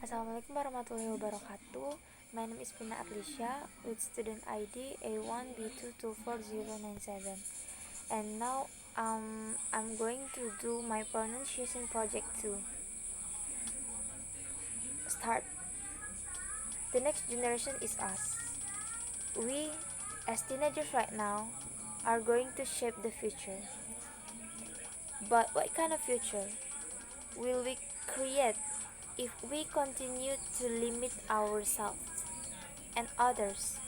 Assalamualaikum warahmatullahi wabarakatuh. My name is Pina Atlisha with student ID A1B224097. And now I'm going to do my pronunciation project 2. Start. The next generation is us. We, as teenagers right now, are going to shape the future. But what kind of future will we create if we continue to limit ourselves and others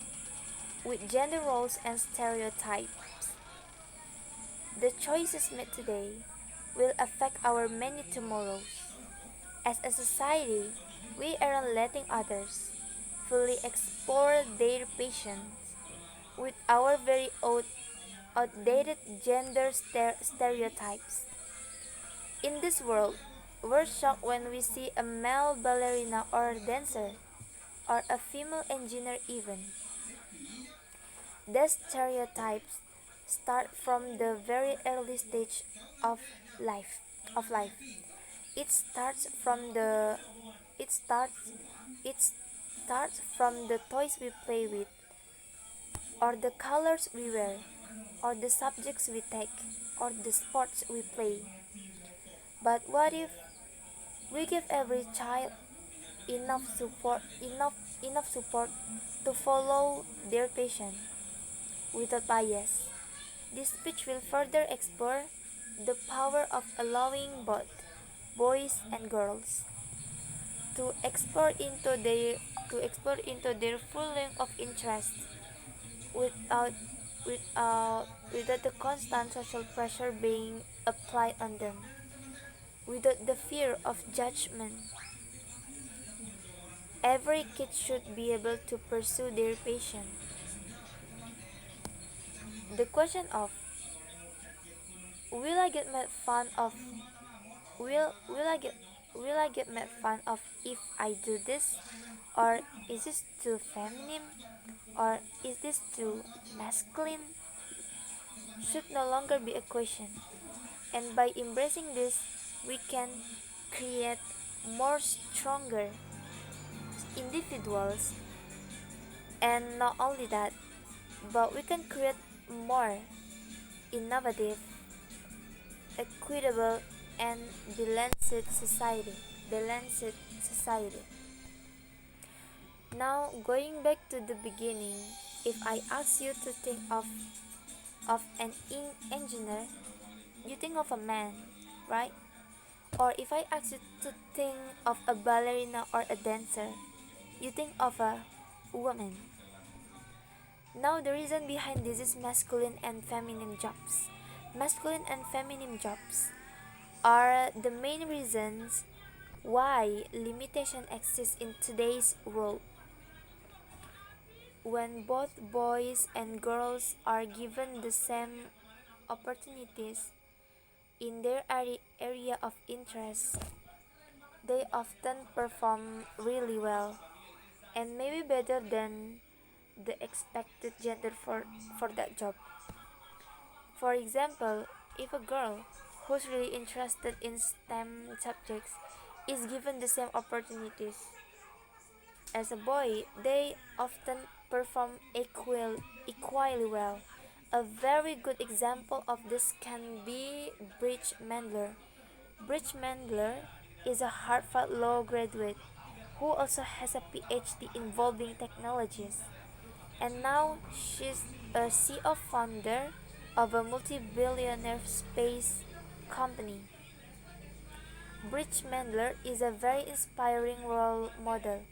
with gender roles and stereotypes? The choices made today will affect our many tomorrows. As a society, we aren't letting others fully explore their passions with our very outdated gender stereotypes. In this world, we're shocked when we see a male ballerina or dancer, or a female engineer even. These stereotypes start from the very early stage of life of life. It starts from the it starts it starts from the toys we play with, or the colors we wear, or the subjects we take, or the sports we play. But what if we give every child enough support to follow their passion without bias? This speech will further explore the power of allowing both boys and girls to explore into their full length of interest without without the constant social pressure being applied on them, without the fear of judgment. Every kid should be able to pursue their passion. The question of will I get made fun of will I get made fun of if I do this, or is this too feminine, or is this too masculine, should no longer be a question. And by embracing this, we can create more stronger individuals, and not only that, but we can create more innovative, equitable, and balanced society. Now, going back to the beginning, if I ask you to think of an engineer, you think of a man, right? Or if I ask you to think of a ballerina or a dancer, you think of a woman. Now, the reason behind this is masculine and feminine jobs. Masculine and feminine jobs are the main reasons why limitation exists in today's world. When both boys and girls are given the same opportunities in their area of interest, they often perform really well, and maybe better than the expected gender for that job. For example, if a girl who's really interested in STEM subjects is given the same opportunities as a boy, they often perform equally well. A very good example of this can be Bridge Mendler. Bridge Mendler is a Harvard Law graduate who also has a PhD involving technologies. And now she's a CEO founder of a multi-billionaire space company. Bridge Mendler is a very inspiring role model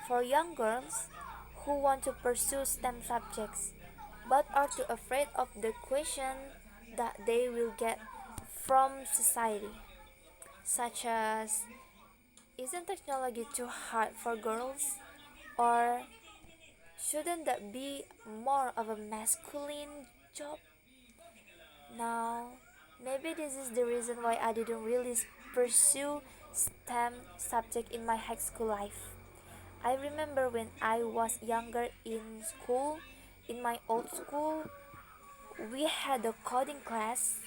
for young girls who want to pursue STEM subjects but are too afraid of the question that they will get from society, such as, isn't technology too hard for girls? Or shouldn't that be more of a masculine job? Now, maybe this is the reason why I didn't really pursue STEM subject in my high school life. I remember when I was younger in school, in my old school, we had a coding class,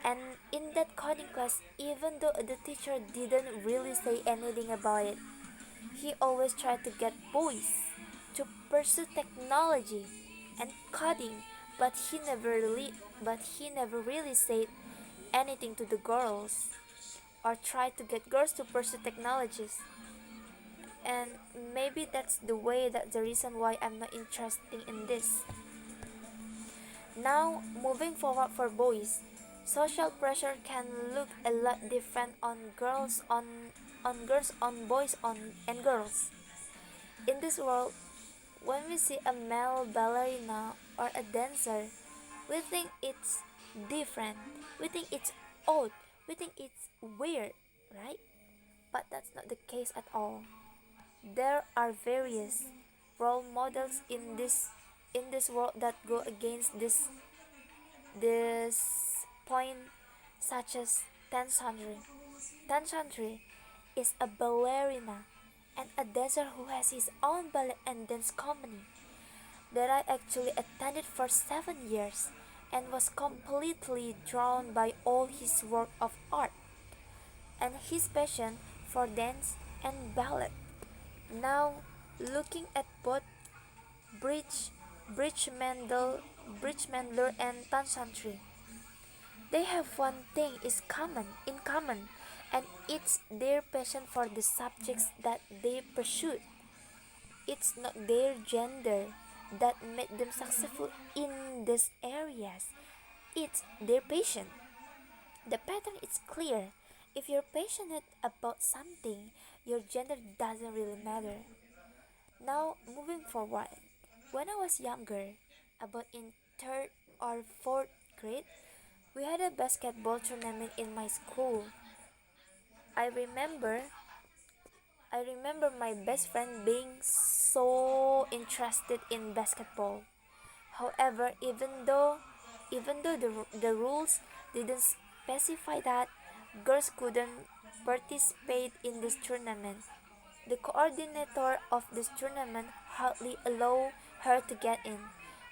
and in that coding class, even though the teacher didn't really say anything about it, He always tried to get boys to pursue technology and coding, but he never really said anything to the girls or tried to get girls to pursue technologies. And maybe that's the reason why I'm not interested in this. Now, moving forward for boys, social pressure can look a lot different on girls on boys on and girls. In this world, when we see a male ballerina or a dancer, we think it's different. We think it's odd. We think it's weird, right? But that's not the case at all. There are various role models in this world that go against this point, such as Tansandri. Tansandri is a ballerina and a dancer who has his own ballet and dance company that I actually attended for 7 years and was completely drawn by all his work of art and his passion for dance and ballet. Now, looking at both Bridge, Bridge Mendler and Tansantri, they have one thing in common, and it's their passion for the subjects that they pursue. It's not their gender that made them successful in these areas. It's their passion. The pattern is clear. If you're passionate about something, your gender doesn't really matter. Now, moving forward, when I was younger, about in third or fourth grade, we had a basketball tournament in my school. I remember I remember my best friend being so interested in basketball. However, even though the rules didn't specify that girls couldn't participate in this tournament, the coordinator of this tournament hardly allowed her to get in.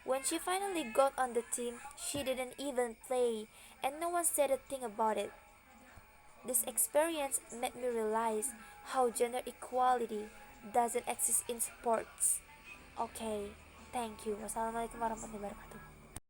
When she finally got on the team, she didn't even play, and no one said a thing about it. This experience made me realize how gender equality doesn't exist in sports. Okay, thank you. Wassalamualaikum warahmatullahi wabarakatuh.